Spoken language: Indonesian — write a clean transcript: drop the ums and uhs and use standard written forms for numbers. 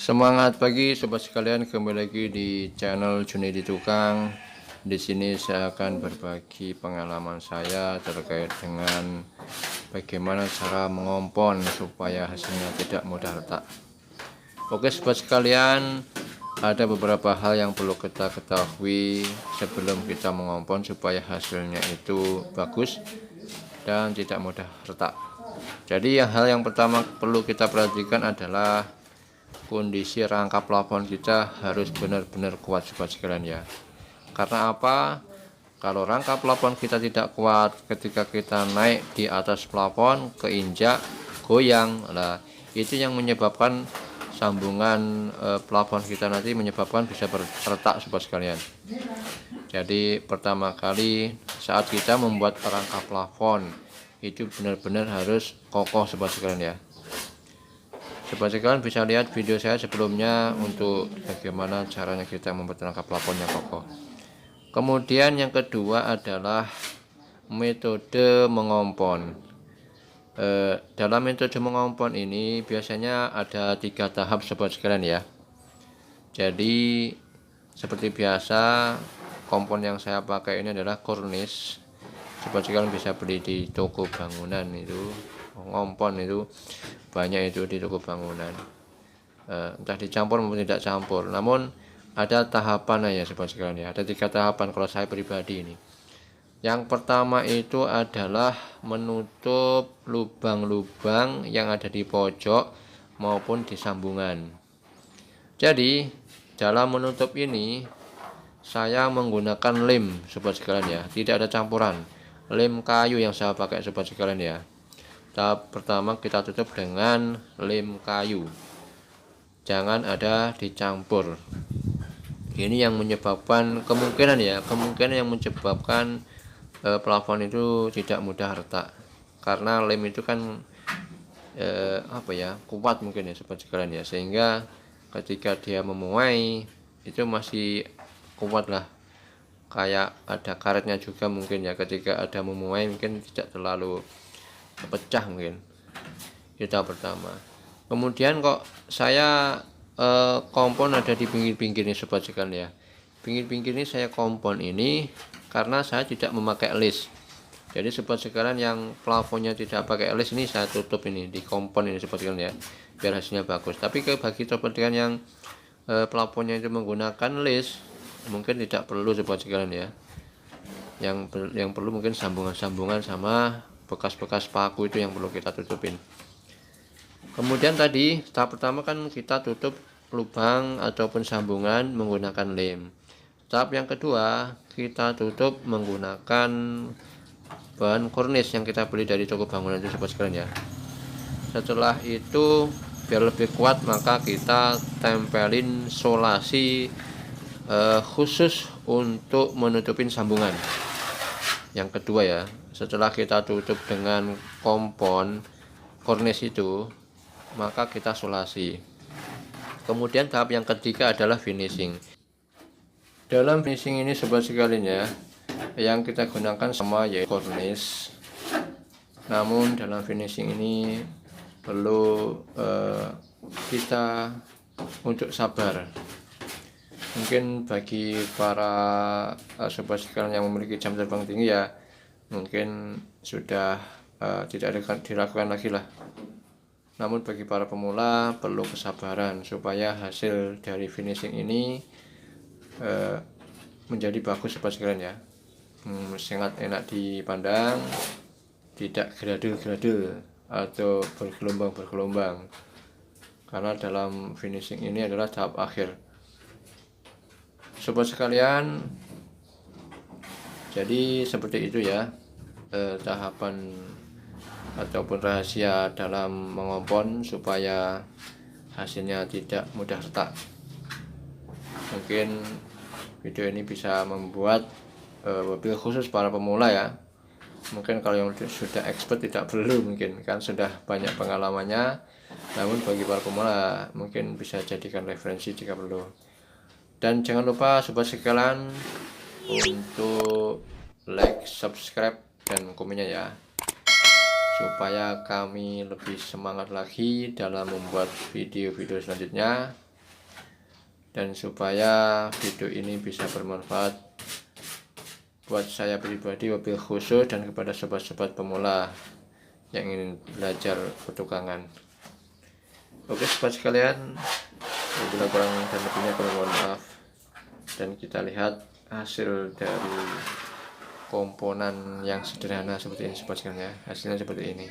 Semangat pagi sobat sekalian, kembali lagi di channel Junedi Tukang. Di sini saya akan berbagi pengalaman saya terkait dengan bagaimana cara mengompon supaya hasilnya tidak mudah retak. Oke sobat sekalian, ada beberapa hal yang perlu kita ketahui sebelum kita mengompon supaya hasilnya itu bagus dan tidak mudah retak. Jadi hal yang pertama perlu kita perhatikan adalah kondisi rangka plafon kita harus benar-benar kuat sobat sekalian ya. Karena apa? Kalau rangka plafon kita tidak kuat, ketika kita naik di atas plafon keinjak, goyang, lah itu yang menyebabkan sambungan plafon kita nanti menyebabkan bisa retak sobat sekalian. Jadi pertama kali saat kita membuat rangka plafon itu benar-benar harus kokoh sobat sekalian ya. Sobat sekalian bisa lihat video saya sebelumnya untuk bagaimana caranya kita membuat rangka plafon yang kokoh. Kemudian yang kedua adalah metode mengompon. Dalam metode mengompon ini biasanya ada 3 tahap sobat sekalian ya. Jadi seperti biasa kompon yang saya pakai ini adalah kornis. Sobat sekalian bisa beli di toko bangunan itu. Ngompon itu banyak itu di toko bangunan, entah dicampur maupun tidak campur. Namun ada tahapan ya sobat sekalian ya, ada 3 tahapan kalau saya pribadi ini. Yang pertama itu adalah menutup lubang-lubang yang ada di pojok maupun di sambungan. Jadi dalam menutup ini saya menggunakan lem sobat sekalian ya, tidak ada campuran. Lem kayu yang saya pakai sobat sekalian ya. Tahap pertama kita tutup dengan lem kayu, jangan ada dicampur. Ini yang menyebabkan kemungkinan yang menyebabkan plafon itu tidak mudah retak, karena lem itu kan kuat mungkin ya sobat sekalian ya, sehingga ketika dia memuai itu masih kuat lah, kayak ada karetnya juga mungkin ya, ketika ada memuai mungkin tidak terlalu pecah mungkin. Itu pertama. Kemudian kok saya kompon ada di pinggir-pinggir ini sobat sekalian ya. Pinggir-pinggir ini saya kompon ini karena saya tidak memakai list. Jadi sobat sekalian yang plafonnya tidak pakai list ini saya tutup ini di kompon ini sobat sekalian ya, biar hasilnya bagus. Tapi bagi sobat sekalian yang plafonnya itu menggunakan list, mungkin tidak perlu sobat sekalian ya. Yang perlu mungkin sambungan-sambungan sama bekas-bekas paku itu yang perlu kita tutupin. Kemudian tadi tahap pertama kan kita tutup lubang ataupun sambungan menggunakan lem. Tahap yang kedua kita tutup menggunakan bahan kornis yang kita beli dari toko bangunan itu sobat sekalian ya. Setelah itu biar lebih kuat maka kita tempelin solasi khusus untuk menutupin sambungan. Yang kedua ya, setelah kita tutup dengan kompon kornis itu, maka kita solasi. Kemudian tahap yang ketiga adalah finishing. Dalam finishing ini sobat sekalian ya, yang kita gunakan sama yaitu kornis. Namun dalam finishing ini perlu kita untuk sabar. Mungkin bagi para sobat sekalian yang memiliki jam terbang tinggi ya, mungkin sudah tidak dilakukan lagi lah. Namun bagi para pemula perlu kesabaran supaya hasil dari finishing ini menjadi bagus sobat sekalian ya. Sangat enak dipandang, tidak gradul-gradul atau bergelombang-bergelombang, karena dalam finishing ini adalah tahap akhir sobat sekalian. Jadi seperti itu ya tahapan ataupun rahasia dalam mengompon supaya hasilnya tidak mudah retak. Mungkin video ini bisa membuat mobil khusus para pemula ya. Mungkin kalau yang sudah expert tidak perlu, mungkin kan sudah banyak pengalamannya. Namun bagi para pemula mungkin bisa jadikan referensi jika perlu. Dan jangan lupa sobat sekalian untuk like, subscribe, dan komennya ya, supaya kami lebih semangat lagi dalam membuat video-video selanjutnya. dan supaya video ini bisa bermanfaat buat saya pribadi, wabil khusus, dan kepada sobat-sobat pemula yang ingin belajar petukangan. Oke sobat sekalian, bila kurang dan lebihnya kami mohon maaf. Dan kita lihat hasil dari komponen yang sederhana seperti ini sobat sekalian ya. Hasilnya seperti ini.